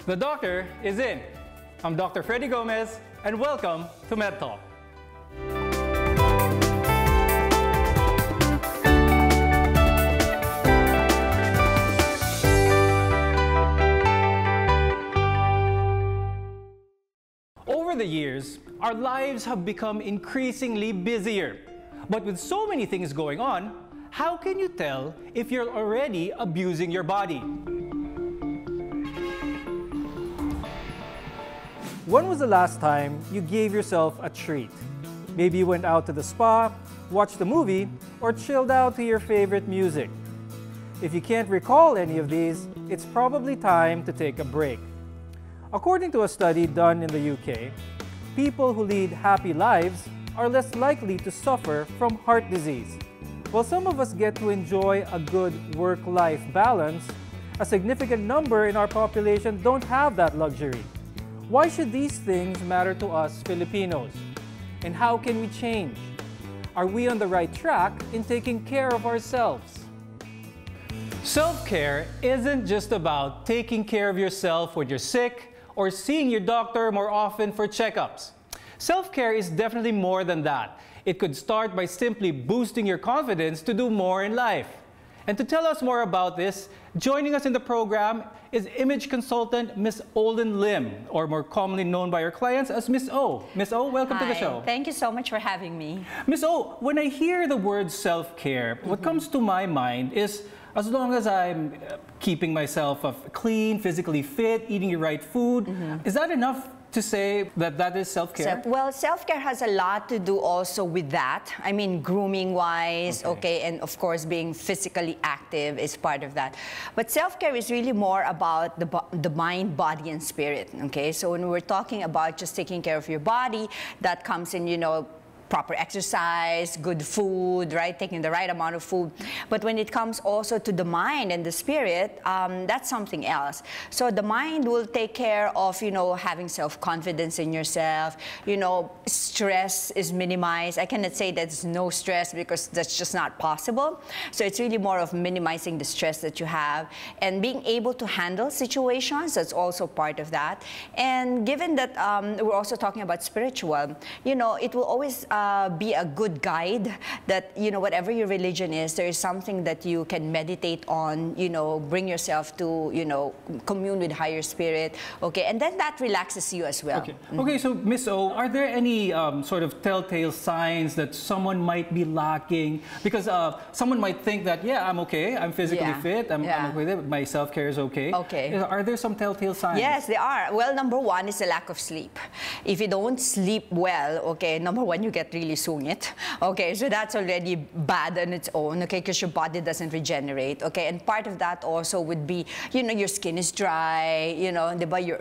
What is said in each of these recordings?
The doctor is in. I'm Dr. Freddie Gomez, and welcome to Med Talk. Over the years, our lives have become increasingly busier. But with so many things going on, how can you tell if you're already abusing your body? When was the last time you gave yourself a treat? Maybe you went out to the spa, watched a movie, or chilled out to your favorite music. If you can't recall any of these, it's probably time to take a break. According to a study done in the UK, people who lead happy lives are less likely to suffer from heart disease. While some of us get to enjoy a good work-life balance, a significant number in our population don't have that luxury. Why should these things matter to us Filipinos? And how can we change? Are we on the right track in taking care of ourselves? Self-care isn't just about taking care of yourself when you're sick or seeing your doctor more often for checkups. Self-care is definitely more than that. It could start by simply boosting your confidence to do more in life. And to tell us more about this, joining us in the program is image consultant Miss Olin Lim, or more commonly known by her clients as Miss O. Miss O, welcome to the show. Thank you so much for having me. Miss O, when I hear the word self-care, what comes to my mind is as long as I'm keeping myself clean, physically fit, eating the right food, is that enough to say that that is self-care? Well, self-care has a lot to do also with that. I mean, grooming-wise, okay, and of course being physically active is part of that. But self-care is really more about the mind, body, and spirit, okay? So when we're talking about just taking care of your body, that comes in, you know, proper exercise, good food, right? Taking the right amount of food. But when it comes also to the mind and the spirit, that's something else. So the mind will take care of, you know, having self-confidence in yourself. You know, stress is minimized. I cannot say there's no stress because that's just not possible. So it's really more of minimizing the stress that you have and being able to handle situations. That's also part of that. And given that we're also talking about spiritual, you know, it will always be a good guide that, you know, whatever your religion is, there is something that you can meditate on, you know, bring yourself to, you know, commune with higher spirit, okay, and then that relaxes you as well. Okay, okay, so Miss O, are there any sort of telltale signs that someone might be lacking? Because someone might think that, yeah, I'm okay, I'm physically fit, I'm okay with it, my self-care is okay. Okay. Are there some telltale signs? Yes, there are. Well, number one is the lack of sleep. If you don't sleep well, okay, number one, you get really sungit. Okay, so that's already bad on its own, okay, because your body doesn't regenerate, okay, and part of that also would be, you know, your skin is dry, you know,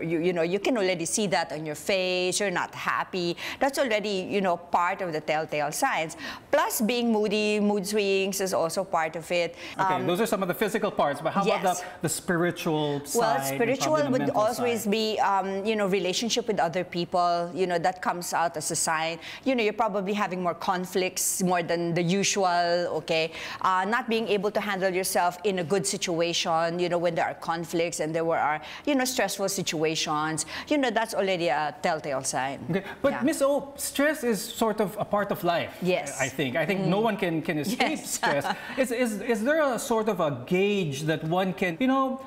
you know, you can already see that on your face, you're not happy. That's already, you know, part of the telltale signs. Plus being moody, mood swings is also part of it. Okay, those are some of the physical parts, but how about the spiritual side? Well, spiritual would always be, you know, relationship with other people, you know, that comes out as a sign. You know, you're probably having more conflicts more than the usual, okay? Not being able to handle yourself in a good situation, you know, when there are conflicts and there are, you know, stressful situations, you know, that's already a telltale sign. Okay, but Miss O, stress is sort of a part of life. Yes. I think no one can escape stress. Is there a sort of a gauge that one can, you know,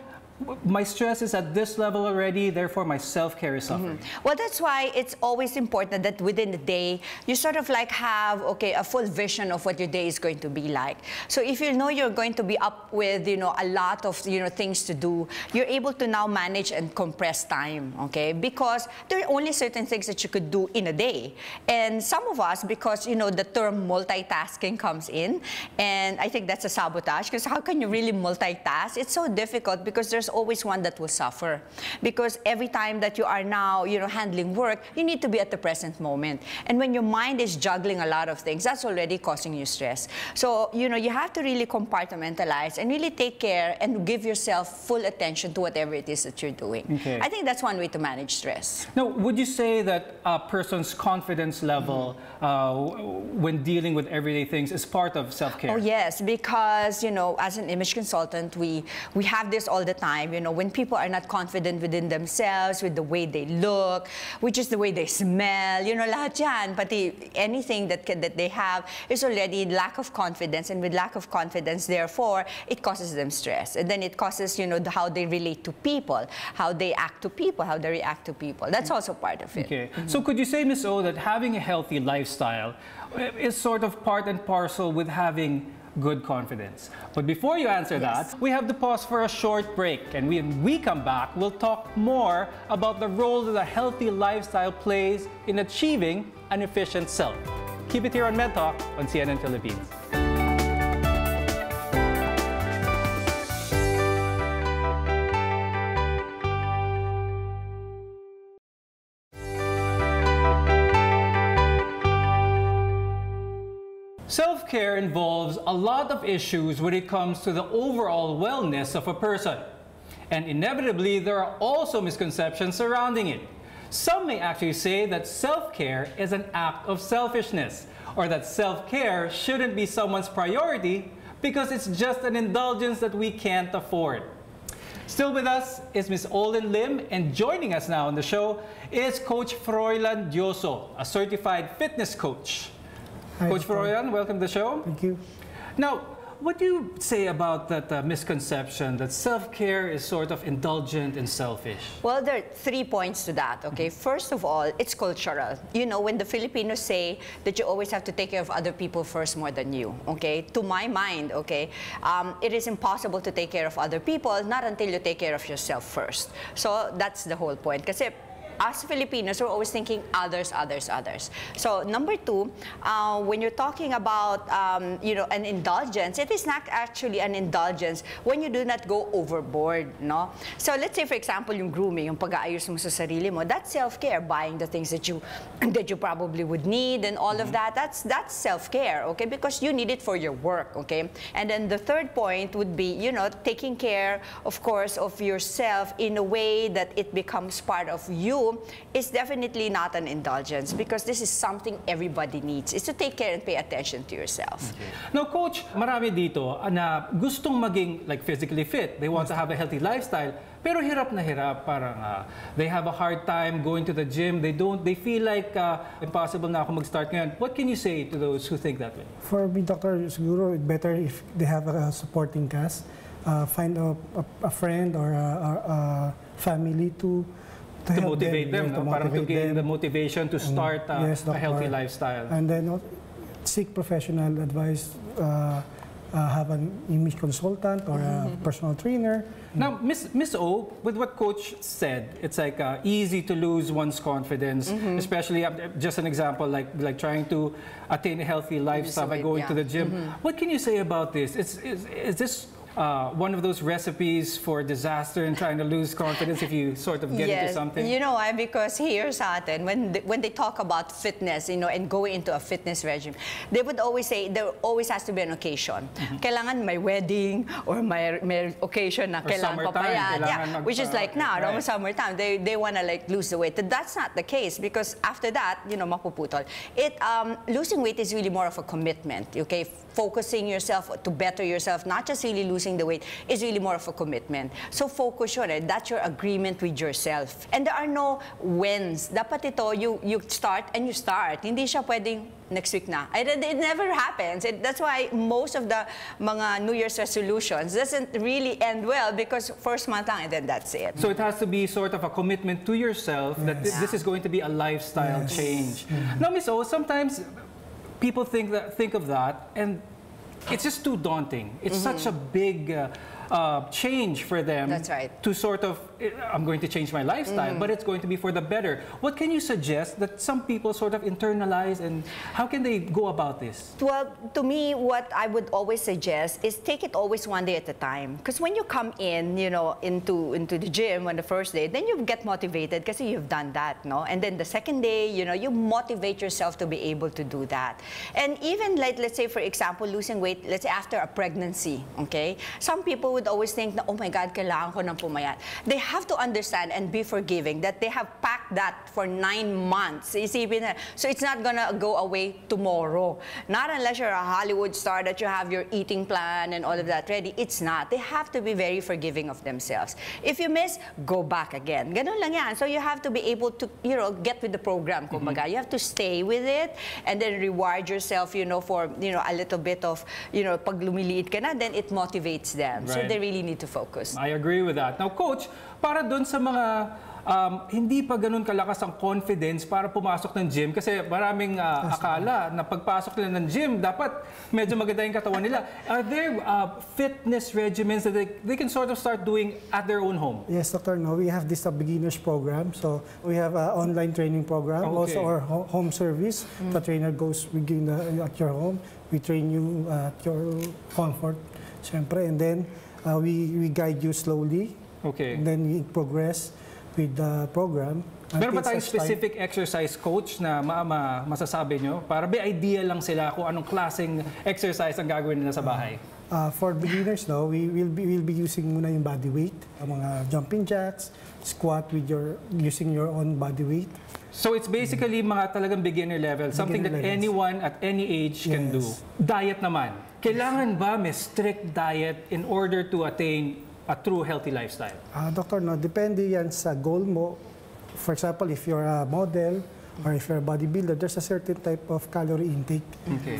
my stress is at this level already, therefore my self-care is suffering. Well, that's why it's always important that within the day, you sort of like have, okay, a full vision of what your day is going to be like. So if you know you're going to be up with, you know, a lot of, you know, things to do, you're able to now manage and compress time, okay? Because there are only certain things that you could do in a day. And some of us, because, you know, the term multitasking comes in, and I think that's a sabotage, because how can you really multitask? It's so difficult because there's always one that will suffer, because every time that you are now, you know, handling work, you need to be at the present moment. And when your mind is juggling a lot of things, that's already causing you stress. So, you know, you have to really compartmentalize and really take care and give yourself full attention to whatever it is that you're doing. Okay. I think that's one way to manage stress. Now, would you say that a person's confidence level when dealing with everyday things is part of self-care? Oh, yes, because, you know, as an image consultant, we have this all the time. time, you know, when people are not confident within themselves, with the way they look, which is the way they smell, you know, lahat yan, pati anything that they have is already lack of confidence, and with lack of confidence, therefore, it causes them stress. And then it causes, you know, how they relate to people, how they act to people, how they react to people. That's also part of it. Okay. So could you say, Ms. O, that having a healthy lifestyle is sort of part and parcel with having good confidence? But before you answer that, we have to pause for a short break. And when we come back, we'll talk more about the role that a healthy lifestyle plays in achieving an efficient self. Keep it here on Med Talk on CNN Philippines. Self-care involves a lot of issues when it comes to the overall wellness of a person. And inevitably, there are also misconceptions surrounding it. Some may actually say that self-care is an act of selfishness, or that self-care shouldn't be someone's priority because it's just an indulgence that we can't afford. Still with us is Ms. Olin Lim, and joining us now on the show is Coach Froilan Dioso, a certified fitness coach. Hi, Coach Froilan, welcome to the show. Thank you. Now, what do you say about that misconception that self-care is sort of indulgent and selfish? Well, there are 3 points to that, okay? First of all, it's cultural. You know, when the Filipinos say that you always have to take care of other people first more than you, okay? To my mind, okay, it is impossible to take care of other people, not until you take care of yourself first. So that's the whole point. Kasi us Filipinos are always thinking others, others, others. So number 2, when you're talking about you know, an indulgence, it is not actually an indulgence when you do not go overboard, no? So let's say, for example, yung grooming, yung pag-aayos mo sa sarili mo, that's self-care. Buying the things that you probably would need and all of that, that's self-care, okay? Because you need it for your work, okay? And then the third point would be, you know, taking care, of course, of yourself in a way that it becomes part of you is definitely not an indulgence, because this is something everybody needs, is to take care and pay attention to yourself. Okay. Now, Coach, marami dito na gustong maging like physically fit. They want to have a healthy lifestyle, pero hirap na hirap. Parang they have a hard time going to the gym. They feel like impossible na ako mag-start ngayon. What can you say to those who think that way? For me, Dr. Siguro, it's better if they have a supporting cast. Find a friend or a family to motivate them, no? Parang to gain the motivation to start a healthy lifestyle. And then seek professional advice, have an image consultant or a personal trainer. Now, Ms. O, with what Coach said, it's like easy to lose one's confidence, especially just an example, like trying to attain a healthy lifestyle by going to the gym. What can you say about this? Is this one of those recipes for disaster and trying to lose confidence if you sort of get into something? You know why? Because here sa atin, when they talk about fitness, you know, and going into a fitness regime, they would always say there always has to be an occasion. Kailangan may wedding or may occasion na kailangan papayat. Which is like now, right. Summertime, they want to like lose the weight. That's not the case, because after that, you know, mapuputol. Losing weight is really more of a commitment, okay? Focusing yourself to better yourself, not just really losing the weight, is really more of a commitment. So focus yun, that's your agreement with yourself. And there are no wins. Dapat ito, you start and you start. Hindi siya pwedeng next week na. It never happens. That's why most of the mga New Year's resolutions doesn't really end well, because first month lang and then that's it. So it has to be sort of a commitment to yourself that this is going to be a lifestyle change. Now, Ms. O, sometimes people think of that, and it's just too daunting. It's such a big change for them. That's right. To sort of, I'm going to change my lifestyle, but it's going to be for the better. What can you suggest that some people sort of internalize, and how can they go about this? Well, to me, what I would always suggest is take it always one day at a time. Because when you come in, you know, into the gym on the first day, then you get motivated because you've done that, no? And then the second day, you know, you motivate yourself to be able to do that. And even like, let's say, for example, losing weight, let's say after a pregnancy, okay? Some people would would always think, na, oh my God, kailangan ko ng pumayat. They have to understand and be forgiving that they have packed that for 9 months. Isipin na. So it's not gonna go away tomorrow. Not unless you're a Hollywood star that you have your eating plan and all of that ready. It's not. They have to be very forgiving of themselves. If you miss, go back again. Ganun lang yan. So you have to be able to, you know, get with the program. Kumbaga. You have to stay with it and then reward yourself, you know, for, you know, a little bit of, you know, pag lumiliit ka na, then it motivates them. Right. So they really need to focus. I agree with that. Now, Coach, para dun sa mga hindi pa ganun kalakas ang confidence para pumasok ng gym kasi maraming akala na pagpasok nila ng gym dapat medyo maganda yung katawan nila. Are there fitness regimens that they can sort of start doing at their own home? Yes, Dr. No, we have this beginners program. So we have an online training program, also our home service. The trainer goes with you at your home. We train you at your comfort, syempre, and then we guide you slowly. Okay. And then we progress with the program. Meron ba tayong specific exercise coach na masasabi nyo? Para may idea lang sila kung anong klaseng exercise ang gagawin nila sa bahay. For beginners, no, we'll be using muna yung body weight, mga jumping jacks, squat with using your own body weight. So it's basically mga talagang beginner level, something that anyone at any age can do. Diet naman. Kailangan ba may strict diet in order to attain a true healthy lifestyle? Doctor, no, depende yan sa goal mo. For example, if you're a model or if you're a bodybuilder, there's a certain type of calorie intake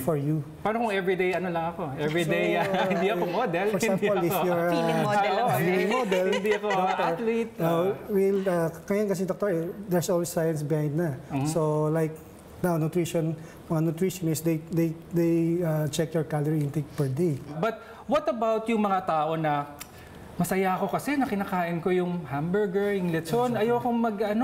for you. Paano kung everyday, ano lang ako? Everyday, hindi ako model. For example, if you're a feeling model, hindi ako athlete. Kaya kasi, Doctor, there's always science behind na. So, like, now, mga nutritionists, they check your calorie intake per day. But what about yung mga tao na masaya ako kasi na kinakain ko yung hamburger, yung lechon. Ayokong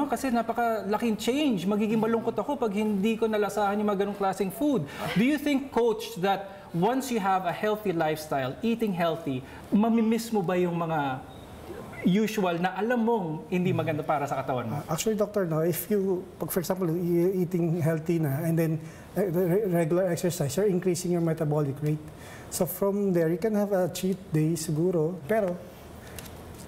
kasi napakalaking change. Magiging malungkot ako pag hindi ko nalasahan yung mga ganong klaseng food. Do you think, Coach, that once you have a healthy lifestyle, eating healthy, mamimiss mo ba yung mga usual na alam mong hindi maganda para sa katawan mo? Actually, Doctor, no, if you, for example, you're eating healthy na and then regular exercise, you're increasing your metabolic rate. So from there, you can have a cheat day siguro, pero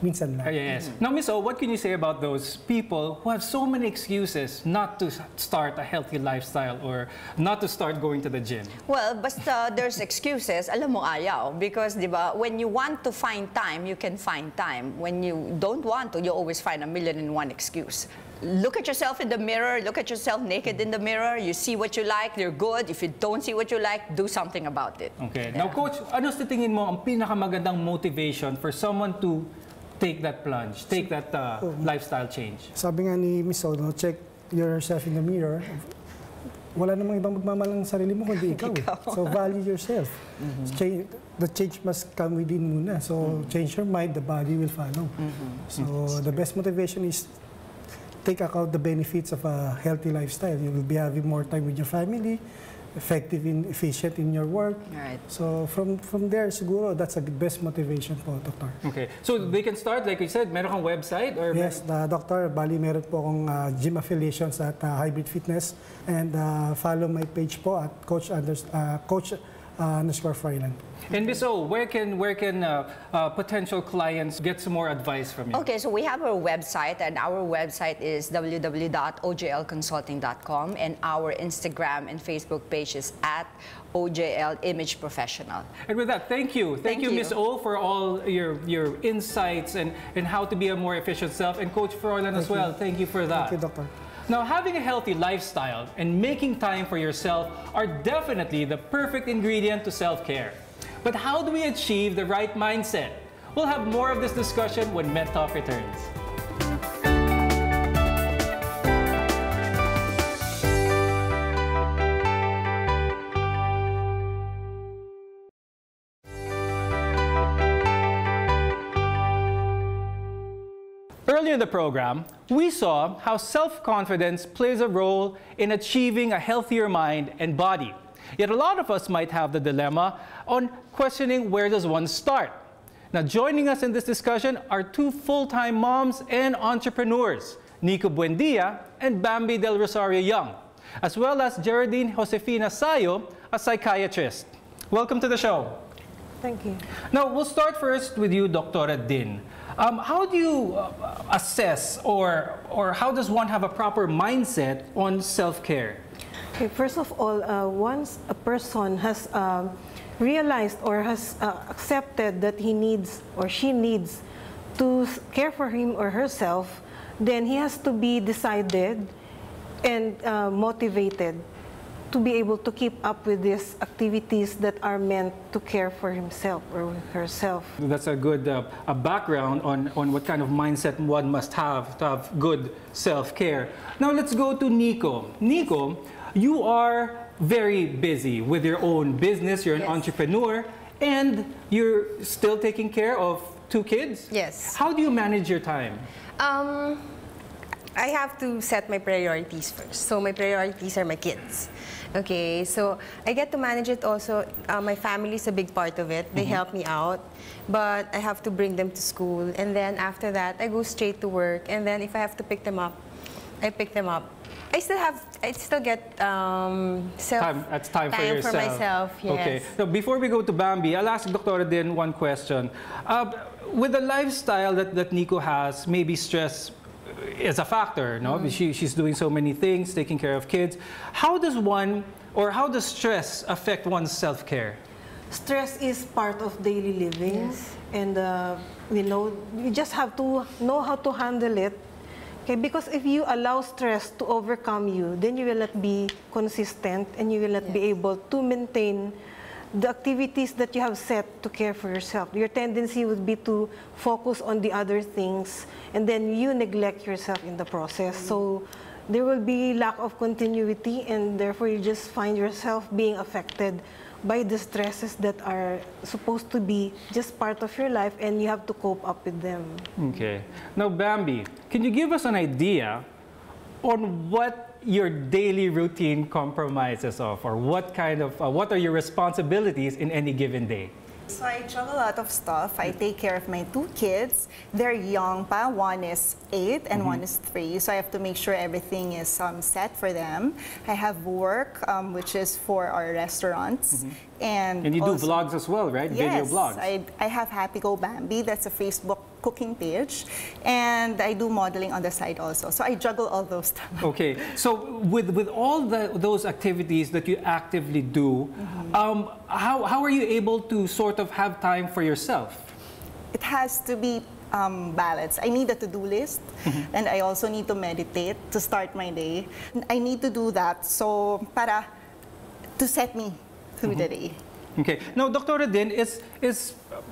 minsan lang. Yes. Now, Miss O, what can you say about those people who have so many excuses not to start a healthy lifestyle or not to start going to the gym? Well, basta there's excuses, alam mo ayaw. Because, di ba, when you want to find time, you can find time. When you don't want to, you always find 1,000,001 excuse. Look at yourself in the mirror, look at yourself naked in the mirror, you see what you like, you're good. If you don't see what you like, do something about it. Okay. Yeah. Now, Coach, ano sa tingin mo ang pinakamagandang motivation for someone to take that plunge, take that lifestyle change? Sabi nga ni Miss O, no, check yourself in the mirror. Wala namang ibang magmamalang sarili mo kundi ikaw. So value yourself. The change must come within muna. So change your mind, the body will follow. So the best motivation is take account the benefits of a healthy lifestyle. You will be having more time with your family, effective and efficient in your work. Right. So from there, siguro, that's a best motivation po, Doctor. Okay. So they can start, like you said, meron kang website? Or yes, Doctor. Bali, meron po akong gym affiliations at Hybrid Fitness. And follow my page po at Coach_Freiland. And Ms. O, where can potential clients get some more advice from you? Okay, so we have our website, and our website is www.ojlconsulting.com, and our Instagram and Facebook page is at OJL Image Professional. And with that, thank you. Thank you, Ms. O, for all your insights and how to be a more efficient self. And Coach Freiland as well, thank you for that. Thank you, Doctor. Now, having a healthy lifestyle and making time for yourself are definitely the perfect ingredient to self-care. But how do we achieve the right mindset? We'll have more of this discussion when Med Talk returns. Earlier in the program, we saw how self-confidence plays a role in achieving a healthier mind and body. Yet a lot of us might have the dilemma on questioning where does one start. Now, joining us in this discussion are two full-time moms and entrepreneurs, Nico Buendia and Bambi Del Rosario Young, as well as Geraldine Josefina Sayo, a psychiatrist. Welcome to the show. Thank you. Now, we'll start first with you, Dr. Din. How do you assess or how does one have a proper mindset on self-care? Okay, first of all, once a person has realized or has accepted that he needs or she needs to care for him or herself, then he has to be decided and motivated to be able to keep up with these activities that are meant to care for himself or herself. That's a good a background on what kind of mindset one must have to have good self-care. Now let's go to Nico. Nico, you are very busy with your own business, you're an entrepreneur, and you're still taking care of 2 kids? Yes. How do you manage your time? I have to set my priorities first. So my priorities are my kids. Okay, so I get to manage it also. My family is a big part of it. They help me out, but I have to bring them to school. And then after that, I go straight to work. And then if I have to pick them up, I pick them up. I still get Time for yourself. for myself, yes. Okay. Now, before we go to Bambi, I'll ask Dr. Din one question. With the lifestyle that Nico has, maybe stress is a factor, no? She's doing so many things, taking care of kids. How does stress affect one's self-care? Stress is part of daily living, and you just have to know how to handle it. Okay, because if you allow stress to overcome you, then you will not be consistent and you will not be able to maintain the activities that you have set to care for yourself. Your tendency would be to focus on the other things, and then you neglect yourself in the process. So there will be lack of continuity, and therefore you just find yourself being affected by the stresses that are supposed to be just part of your life, and you have to cope up with them. Okay. Now, Bambi, can you give us an idea on what your daily routine compromises of, or what are your responsibilities in any given day? So I juggle a lot of stuff. I take care of my 2 kids. They're young pa. One is 8 and one is 3. So I have to make sure everything is set for them. I have work, which is for our restaurants. And you do also, vlogs as well, right? Yes, Video vlogs. I have Happy Go Bambi. That's a Facebook cooking page. And I do modeling on the side also. So I juggle all those stuff. Okay. So with all those activities that you actively do, how are you able to sort of have time for yourself? It has to be balanced. I need a to-do list, and I also need to meditate to start my day. I need to do that to set me through the day. Okay. Now, Dr. Din, is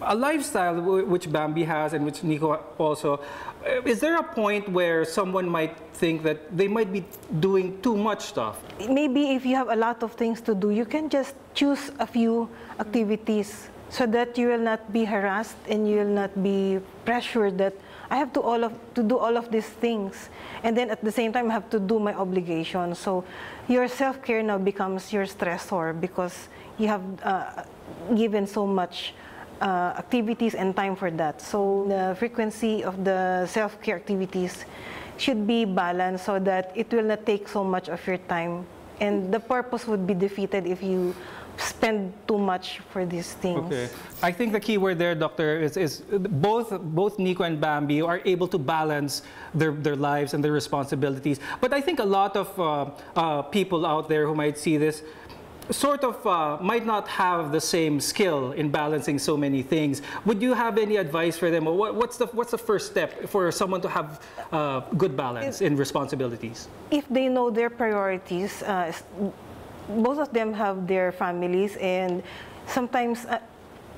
a lifestyle which Bambi has and which Nico also, is there a point where someone might think that they might be doing too much stuff? Maybe if you have a lot of things to do, you can just choose a few activities so that you will not be harassed and you will not be pressured that I have to do all of these things, and then at the same time I have to do my obligation. So your self-care now becomes your stressor because you have given so much activities and time for that. So the frequency of the self-care activities should be balanced so that it will not take so much of your time, and the purpose would be defeated if you spend too much for these things. Okay. I think the key word there, Doctor, is both Nico and Bambi are able to balance their lives and their responsibilities. But I think a lot of people out there who might see this sort of might not have the same skill in balancing so many things. Would you have any advice for them? Or what's the first step for someone to have good balance in responsibilities? If they know their priorities, both of them have their families, and sometimes,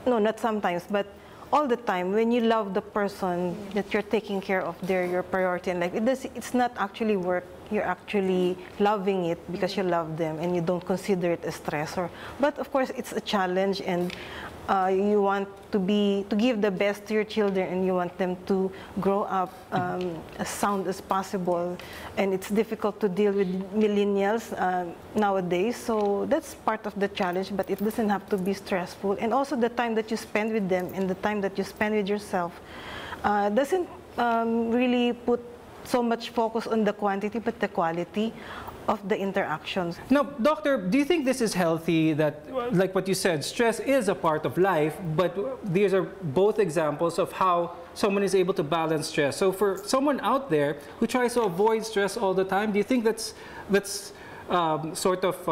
no, not sometimes, but all the time, when you love the person that you're taking care of, they're your priority in life. It's not actually work. You're actually loving it because you love them and you don't consider it a stressor. But of course, it's a challenge, and you want to give the best to your children, and you want them to grow up as sound as possible. And it's difficult to deal with millennials nowadays, so that's part of the challenge, but it doesn't have to be stressful. And also the time that you spend with them and the time that you spend with yourself doesn't really put so much focus on the quantity, but the quality of the interactions. Now, doctor, do you think this is healthy, that, like what you said, stress is a part of life, but these are both examples of how someone is able to balance stress? So for someone out there who tries to avoid stress all the time, do you think that's sort of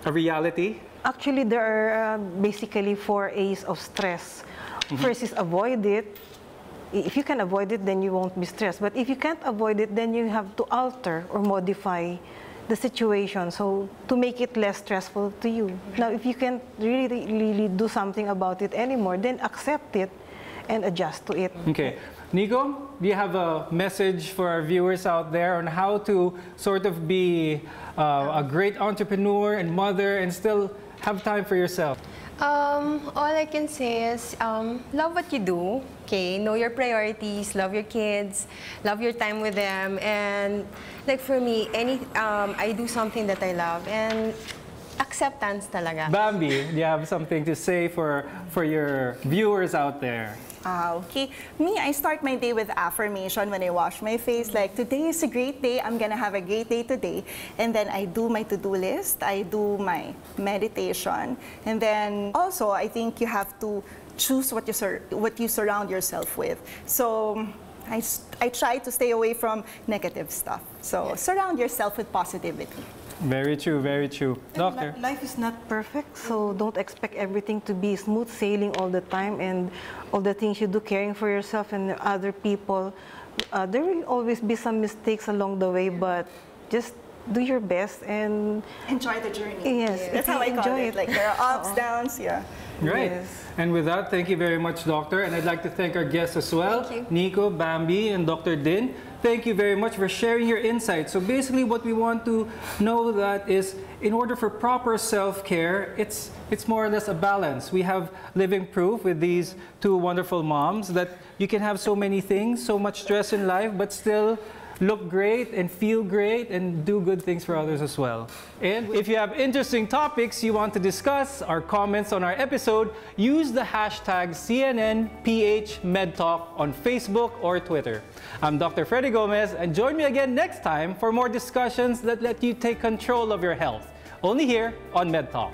a reality? Actually, there are basically 4 A's of stress. First is avoid it. If you can avoid it, then you won't be stressed. But if you can't avoid it, then you have to alter or modify the situation so to make it less stressful to you. Now, if you can't really do something about it anymore, then accept it and adjust to it. Okay. Nico, do you have a message for our viewers out there on how to sort of be a great entrepreneur and mother and still have time for yourself? All I can say is love what you do, okay? Know your priorities, love your kids, love your time with them, and like for me, I do something that I love, and acceptance talaga. Bambi, do you have something to say for your viewers out there? Okay. Me, I start my day with affirmation when I wash my face. Like, today is a great day. I'm going to have a great day today. And then I do my to-do list. I do my meditation. And then also, I think you have to choose what you surround yourself with. So I try to stay away from negative stuff. So surround yourself with positivity. Very true, very true. Doctor? Life is not perfect, so don't expect everything to be smooth sailing all the time, and all the things you do caring for yourself and other people. There will always be some mistakes along the way, but just do your best and enjoy the journey. Yes, that's how I call it. Like, there are ups, downs, yeah. Right. Yes. And with that, thank you very much, Doctor. And I'd like to thank our guests as well, Thank you. Nico, Bambi, and Dr. Din. Thank you very much for sharing your insights. So basically what we want to know that is, in order for proper self-care, it's more or less a balance. We have living proof with these 2 wonderful moms that you can have so many things, so much stress in life, but still look great and feel great and do good things for others as well. And if you have interesting topics you want to discuss or comments on our episode, use the hashtag CNNPHMedTalk on Facebook or Twitter. I'm Dr. Freddie Gomez, and join me again next time for more discussions that let you take control of your health. Only here on MedTalk.